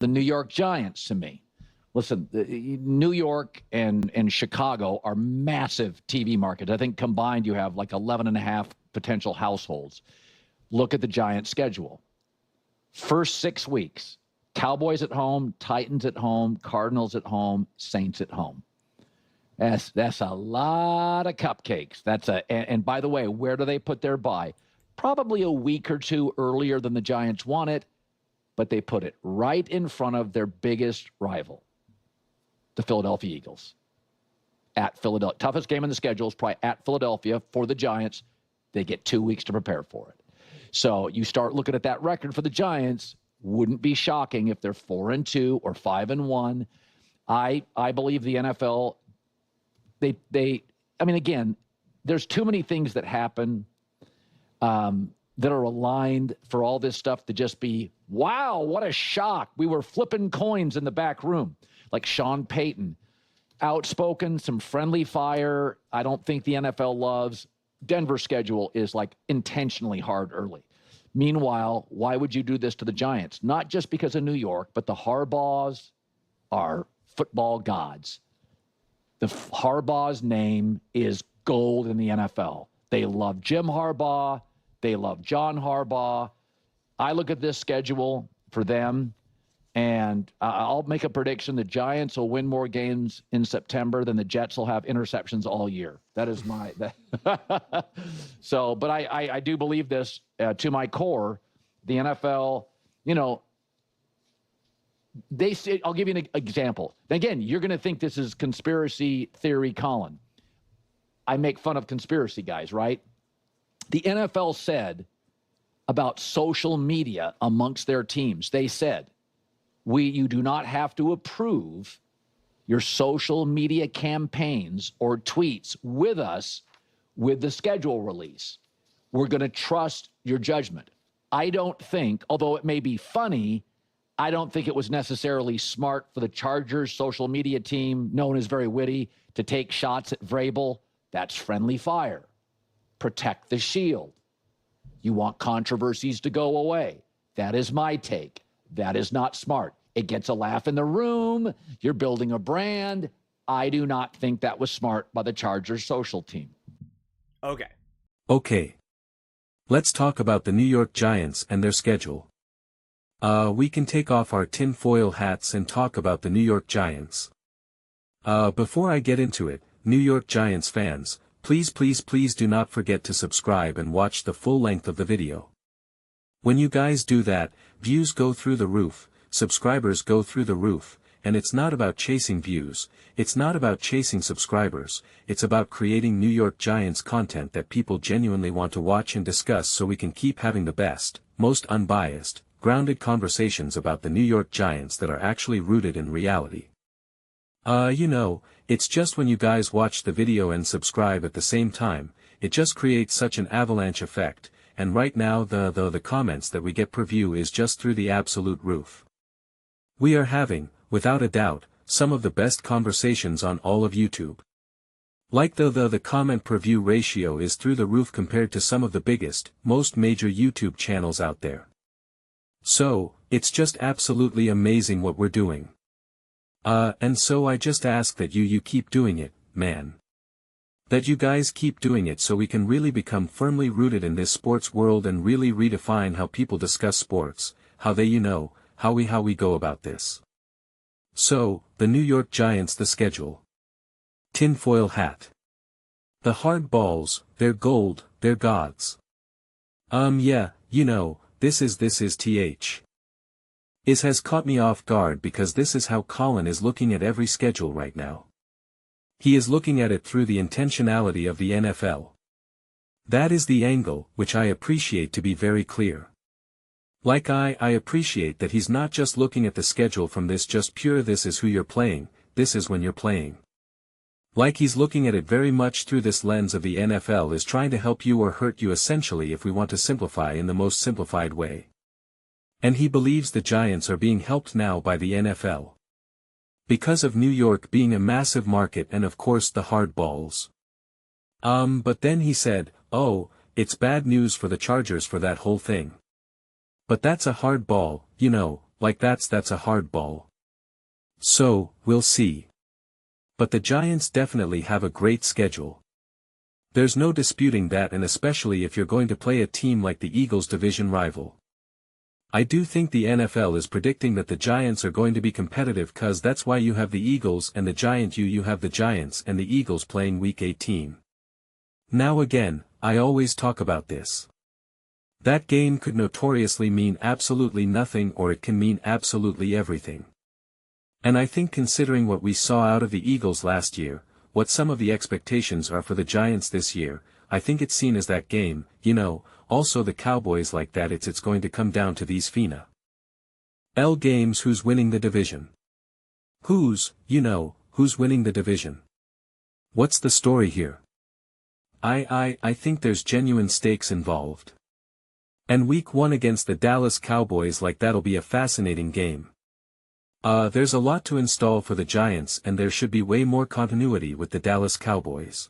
the New York Giants to me. Listen, New York and Chicago are massive TV markets. I think combined you have like 11 and a half potential households. Look at the Giants' schedule. First 6 weeks, Cowboys at home, Titans at home, Cardinals at home, Saints at home. That's a lot of cupcakes. And by the way, where do they put their bye? Probably a week or two earlier than the Giants want it, but they put it right in front of their biggest rival, the Philadelphia Eagles. At Philadelphia. Toughest game in the schedule is probably at Philadelphia for the Giants. They get 2 weeks to prepare for it. So you start looking at that record for the Giants. Wouldn't be shocking if they're 4-2 or 5-1. I believe the NFL, again, there's too many things that happen that are aligned for all this stuff to just be, wow, what a shock. We were flipping coins in the back room. Like Sean Payton, outspoken, some friendly fire. I don't think the NFL loves. Denver's schedule is like intentionally hard early. Meanwhile, why would you do this to the Giants? Not just because of New York, but the Harbaughs are football gods. The Harbaugh's name is gold in the NFL. They love Jim Harbaugh. They love John Harbaugh. I look at this schedule for them, and I'll make a prediction. The Giants will win more games in September than the Jets will have interceptions all year. That is my but I do believe this to my core. The NFL, they say, I'll give you an example. Again, you're going to think this is conspiracy theory, Colin. I make fun of conspiracy guys, right? The NFL said about social media amongst their teams, they said, you do not have to approve your social media campaigns or tweets with us with the schedule release. We're going to trust your judgment. I don't think, although it may be funny, I don't think it was necessarily smart for the Chargers social media team, known as very witty, to take shots at Vrabel. That's friendly fire. Protect the shield. You want controversies to go away. That is my take. That is not smart. It gets a laugh in the room. You're building a brand. I do not think that was smart by the Chargers social team. Okay. Let's talk about the New York Giants and their schedule. We can take off our tinfoil hats and talk about the New York Giants. Before I get into it, New York Giants fans, please do not forget to subscribe and watch the full length of the video. When you guys do that, views go through the roof, subscribers go through the roof, and it's not about chasing views, it's not about chasing subscribers, it's about creating New York Giants content that people genuinely want to watch and discuss so we can keep having the best, most unbiased, grounded conversations about the New York Giants that are actually rooted in reality. It's just when you guys watch the video and subscribe at the same time, it just creates such an avalanche effect, and right now the comments that we get per view is just through the absolute roof. We are having, without a doubt, some of the best conversations on all of YouTube. Like the comment per view ratio is through the roof compared to some of the biggest, most major YouTube channels out there. So, it's just absolutely amazing what we're doing. And so I just ask that you keep doing it, man. That you guys keep doing it so we can really become firmly rooted in this sports world and really redefine how people discuss sports, how they how we go about this. So, the New York Giants, the schedule. Tinfoil hat. The hard balls, they're gold, they're gods. This is th. Is has caught me off guard because this is how Colin is looking at every schedule right now. He is looking at it through the intentionality of the NFL. That is the angle, which I appreciate to be very clear. Like I appreciate that he's not just looking at the schedule from this just pure this is who you're playing, this is when you're playing. Like he's looking at it very much through this lens of the NFL is trying to help you or hurt you essentially if we want to simplify in the most simplified way. And he believes the Giants are being helped now by the NFL. Because of New York being a massive market and of course the hard balls. But then he said, oh, it's bad news for the Chargers for that whole thing. But that's a hard ball, like that's a hard ball. So, we'll see. But the Giants definitely have a great schedule. There's no disputing that, and especially if you're going to play a team like the Eagles' division rival. I do think the NFL is predicting that the Giants are going to be competitive, cause that's why you have the Eagles and the Giant you have the Giants and the Eagles playing Week 18. Now again, I always talk about this. That game could notoriously mean absolutely nothing, or it can mean absolutely everything. And I think, considering what we saw out of the Eagles last year, what some of the expectations are for the Giants this year, I think it's seen as that game, also the Cowboys like that. It's going to come down to these final games. Who's winning the division? Who's winning the division? What's the story here? I think there's genuine stakes involved. And Week 1 against the Dallas Cowboys, like that'll be a fascinating game. There's a lot to install for the Giants, and there should be way more continuity with the Dallas Cowboys.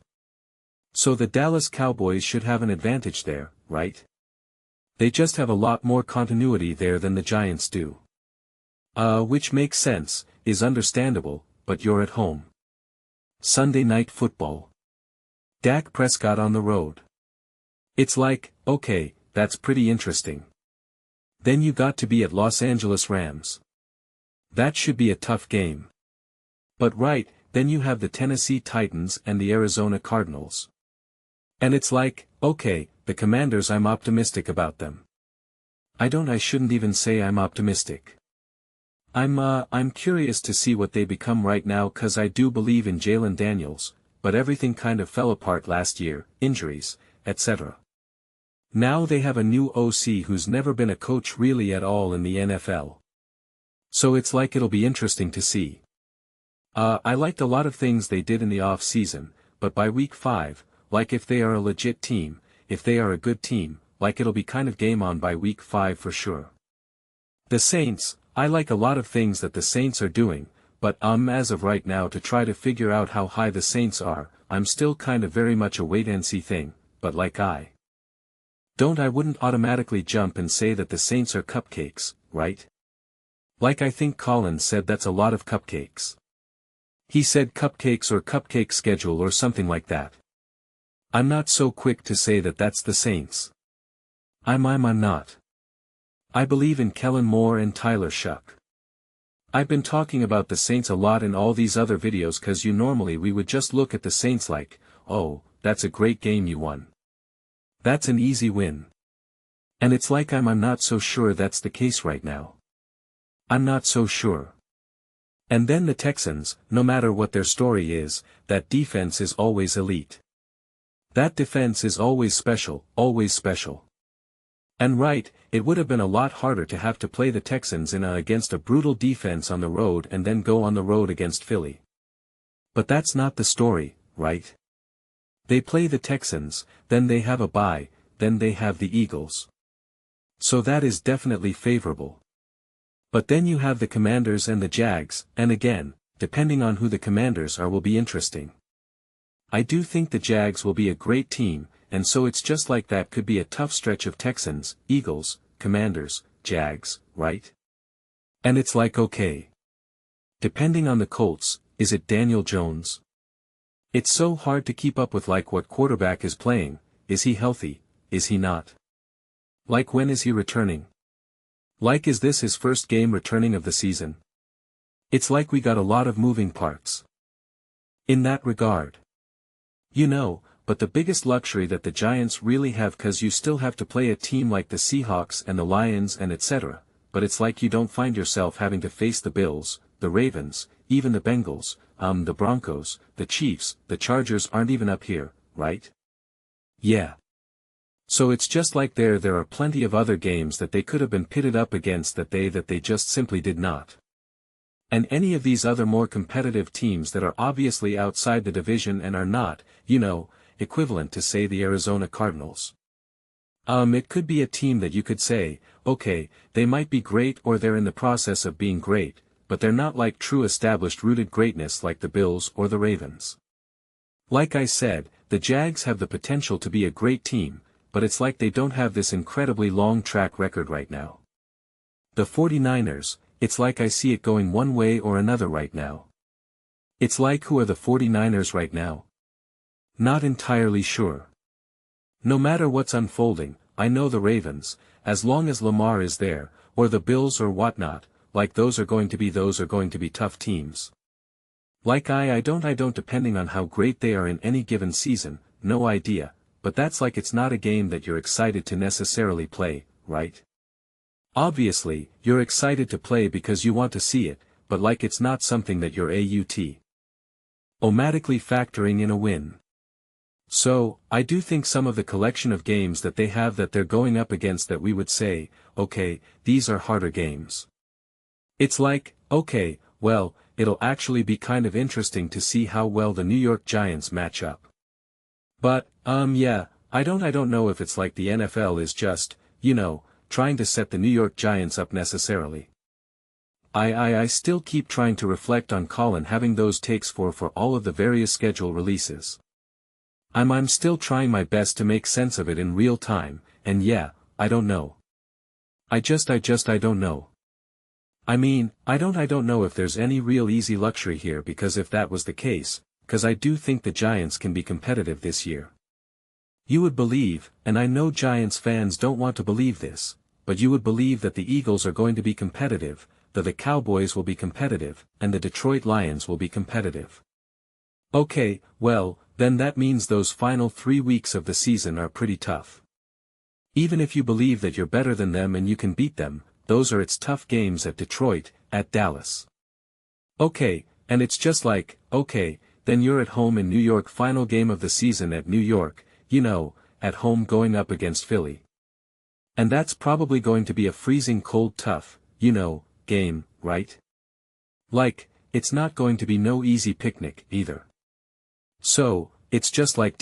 So the Dallas Cowboys should have an advantage there, right? They just have a lot more continuity there than the Giants do. Which makes sense, is understandable, but you're at home. Sunday Night Football. Dak Prescott on the road. It's like, okay, that's pretty interesting. Then you got to be at Los Angeles Rams. That should be a tough game. But right, then you have the Tennessee Titans and the Arizona Cardinals. And it's like, okay, the Commanders, I'm optimistic about them. I shouldn't even say I'm optimistic. I'm curious to see what they become right now, cause I do believe in Jalen Daniels, but everything kind of fell apart last year, injuries, etc. Now they have a new OC who's never been a coach really at all in the NFL. So it's like it'll be interesting to see. I liked a lot of things they did in the off-season, but by Week 5, like if they are a legit team, if they are a good team, like it'll be kind of game on by Week 5 for sure. The Saints, I like a lot of things that the Saints are doing, but as of right now, to try to figure out how high the Saints are, I'm still kind of very much a wait-and-see thing, but like I wouldn't automatically jump and say that the Saints are cupcakes, right? Like I think Colin said, that's a lot of cupcakes. He said cupcakes or cupcake schedule or something like that. I'm not so quick to say that that's the Saints. I'm not. I believe in Kellen Moore and Tyler Shuck. I've been talking about the Saints a lot in all these other videos, cause normally we would just look at the Saints like, oh, that's a great game you won. That's an easy win. And it's like I'm not so sure that's the case right now. I'm not so sure. And then the Texans, no matter what their story is, that defense is always elite. That defense is always special, always special. And right, it would have been a lot harder to have to play the Texans against a brutal defense on the road and then go on the road against Philly. But that's not the story, right? They play the Texans, then they have a bye, then they have the Eagles. So that is definitely favorable. But then you have the Commanders and the Jags, and again, depending on who the Commanders are will be interesting. I do think the Jags will be a great team, and so it's just like that could be a tough stretch of Texans, Eagles, Commanders, Jags, right? And it's like, okay. Depending on the Colts, is it Daniel Jones? It's so hard to keep up with like what quarterback is playing, is he healthy, is he not? Like when is he returning? Like is this his first game returning of the season? It's like we got a lot of moving parts. In that regard. But the biggest luxury that the Giants really have, cause you still have to play a team like the Seahawks and the Lions and etc., but it's like you don't find yourself having to face the Bills, the Ravens, even the Bengals, the Broncos, the Chiefs, the Chargers aren't even up here, right? Yeah. So it's just like there are plenty of other games that they could have been pitted up against that they just simply did not. And any of these other more competitive teams that are obviously outside the division and are not, equivalent to say the Arizona Cardinals. It could be a team that you could say, okay, they might be great or they're in the process of being great, but they're not like true established rooted greatness like the Bills or the Ravens. Like I said, the Jags have the potential to be a great team, but it's like they don't have this incredibly long track record right now. The 49ers, it's like I see it going one way or another right now. It's like, who are the 49ers right now? Not entirely sure. No matter what's unfolding, I know the Ravens, as long as Lamar is there, or the Bills or whatnot, like those are going to be tough teams. Like I don't depending on how great they are in any given season, no idea, but that's like it's not a game that you're excited to necessarily play, right? Obviously, you're excited to play because you want to see it, but like it's not something that you're automatically factoring in a win. So, I do think some of the collection of games that they have that they're going up against that we would say, okay, these are harder games. It's like, okay, well, it'll actually be kind of interesting to see how well the New York Giants match up. But, yeah, I don't know if it's like the NFL is just, trying to set the New York Giants up necessarily. I still keep trying to reflect on Colin having those takes for all of the various schedule releases. I'm still trying my best to make sense of it in real time, and yeah, I don't know. I don't know. I mean, I don't know if there's any real easy luxury here, because if that was the case, cause I do think the Giants can be competitive this year. You would believe, and I know Giants fans don't want to believe this, but you would believe that the Eagles are going to be competitive, that the Cowboys will be competitive, and the Detroit Lions will be competitive. Okay, well, then that means those final 3 weeks of the season are pretty tough. Even if you believe that you're better than them and you can beat them, those are its tough games at Detroit, at Dallas. Okay, and it's just like, okay, then you're at home in New York, final game of the season at New York, at home going up against Philly. And that's probably going to be a freezing cold tough, game, right? Like, it's not going to be no easy picnic, either. So, it's just like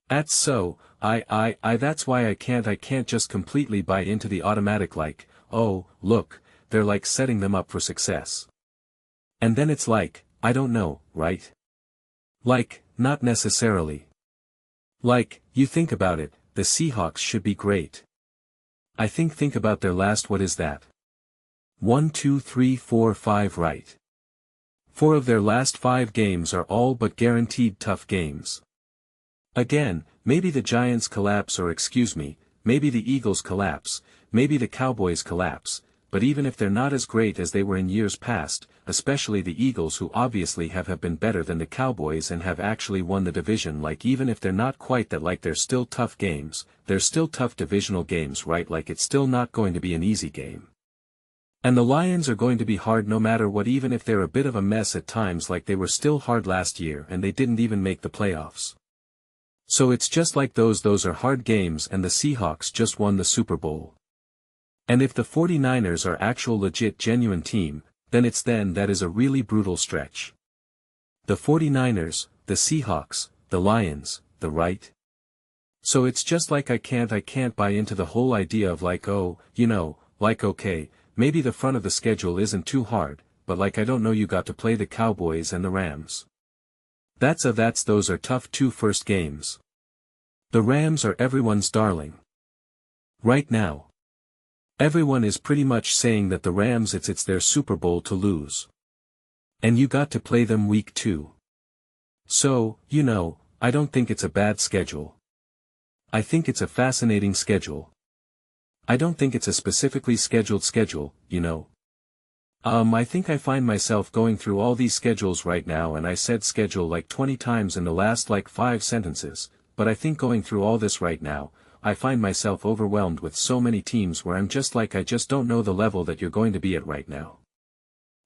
that's so, that's why I can't just completely buy into the automatic like, oh, look, they're like setting them up for success. And then it's like, I don't know, right? Like, not necessarily. Like, you think about it, the Seahawks should be great. I think about their last, what is that? 1 2 3 4 5, right? 4 of their last 5 games are all but guaranteed tough games. Again, maybe the Giants collapse, or maybe the Eagles collapse, maybe the Cowboys collapse, but even if they're not as great as they were in years past, especially the Eagles, who obviously have been better than the Cowboys and have actually won the division, like even if they're not quite that, like they're still tough games, they're still tough divisional games, right? Like it's still not going to be an easy game. And the Lions are going to be hard no matter what, even if they're a bit of a mess at times, like they were still hard last year and they didn't even make the playoffs. So it's just like those are hard games, and the Seahawks just won the Super Bowl. And if the 49ers are actual legit genuine team, then that is a really brutal stretch. The 49ers, the Seahawks, the Lions, the right? So it's just like I can't buy into the whole idea of like, oh, like okay, maybe the front of the schedule isn't too hard, but like I don't know, you got to play the Cowboys and the Rams. Those are tough 2 first games. The Rams are everyone's darling. Right now. Everyone is pretty much saying that the Rams, it's their Super Bowl to lose. And you got to play them week 2. So, I don't think it's a bad schedule. I think it's a fascinating schedule. I don't think it's a specifically scheduled schedule, I think I find myself going through all these schedules right now, and I said schedule like 20 times in the last like 5 sentences, but I think going through all this right now, I find myself overwhelmed with so many teams where I'm just like, I just don't know the level that you're going to be at right now.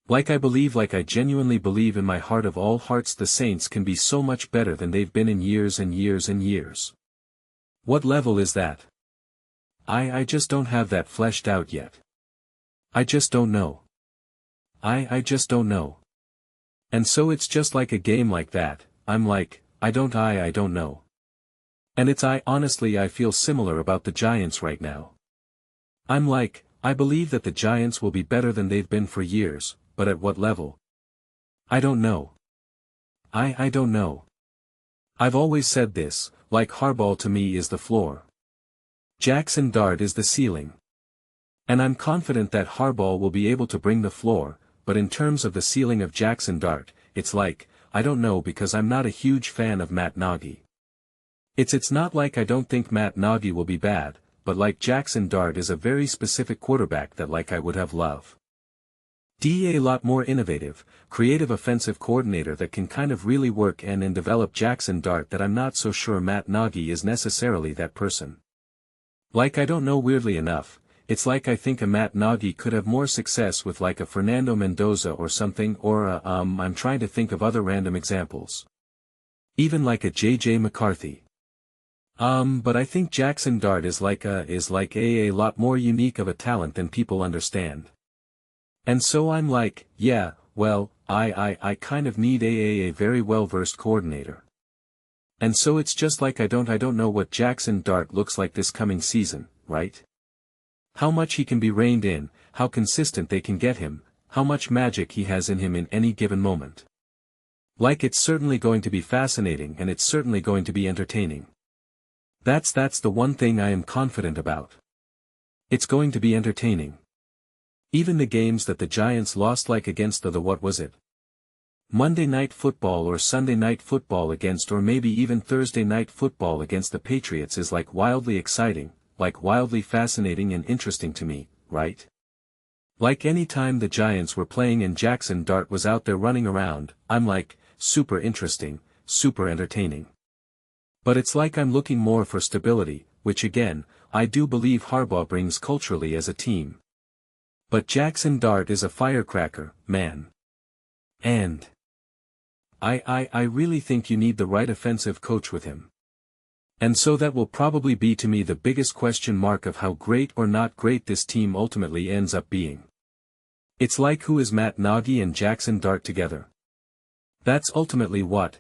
Like I genuinely believe in my heart of all hearts the Saints can be so much better than they've been in years and years and years. What level is that? I just don't have that fleshed out yet. I just don't know. I just don't know. And so it's just like a game like that, I'm like, I don't know. And honestly I feel similar about the Giants right now. I'm like, I believe that the Giants will be better than they've been for years, but at what level? I don't know. I don't know. I've always said this, like Harbaugh to me is the floor. Jackson Dart is the ceiling. And I'm confident that Harbaugh will be able to bring the floor, but in terms of the ceiling of Jackson Dart, it's like, I don't know because I'm not a huge fan of Matt Nagy. It's not like I don't think Matt Nagy will be bad, but like Jackson Dart is a very specific quarterback that like I would have loved. A lot more innovative, creative offensive coordinator that can kind of really work and develop Jackson Dart that I'm not so sure Matt Nagy is necessarily that person. Like I don't know weirdly enough, it's like I think a Matt Nagy could have more success with like a Fernando Mendoza or something or I'm trying to think of other random examples. Even like a J.J. McCarthy. But I think Jackson Dart is like a lot more unique of a talent than people understand. And so I'm like, yeah, well, I kind of need a very well-versed coordinator. And so it's just like I don't know what Jackson Dart looks like this coming season, right? How much he can be reined in, how consistent they can get him, how much magic he has in him in any given moment. Like it's certainly going to be fascinating and it's certainly going to be entertaining. That's the one thing I am confident about. It's going to be entertaining. Even the games that the Giants lost like against the what was it? Monday Night Football or Sunday Night Football against or maybe even Thursday Night Football against the Patriots is like wildly exciting, like wildly fascinating and interesting to me, right? Like any time the Giants were playing and Jackson Dart was out there running around, I'm like, super interesting, super entertaining. But it's like I'm looking more for stability, which again, I do believe Harbaugh brings culturally as a team. But Jackson Dart is a firecracker, man. And I really think you need the right offensive coach with him. And so that will probably be to me the biggest question mark of how great or not great this team ultimately ends up being. It's like who is Matt Nagy and Jackson Dart together? That's ultimately what,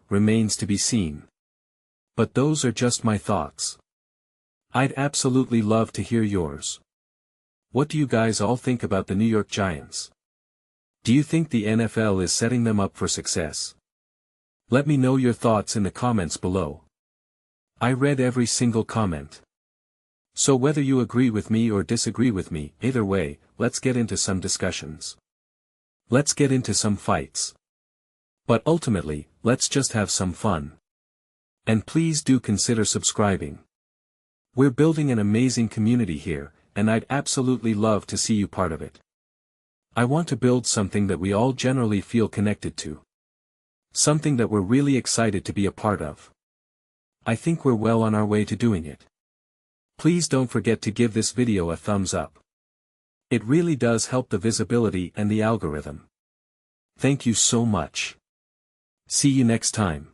remains to be seen. But those are just my thoughts. I'd absolutely love to hear yours. What do you guys all think about the New York Giants? Do you think the NFL is setting them up for success? Let me know your thoughts in the comments below. I read every single comment. So whether you agree with me or disagree with me, either way, let's get into some discussions. Let's get into some fights. But ultimately, let's just have some fun. And please do consider subscribing. We're building an amazing community here, and I'd absolutely love to see you part of it. I want to build something that we all generally feel connected to. Something that we're really excited to be a part of. I think we're well on our way to doing it. Please don't forget to give this video a thumbs up. It really does help the visibility and the algorithm. Thank you so much. See you next time.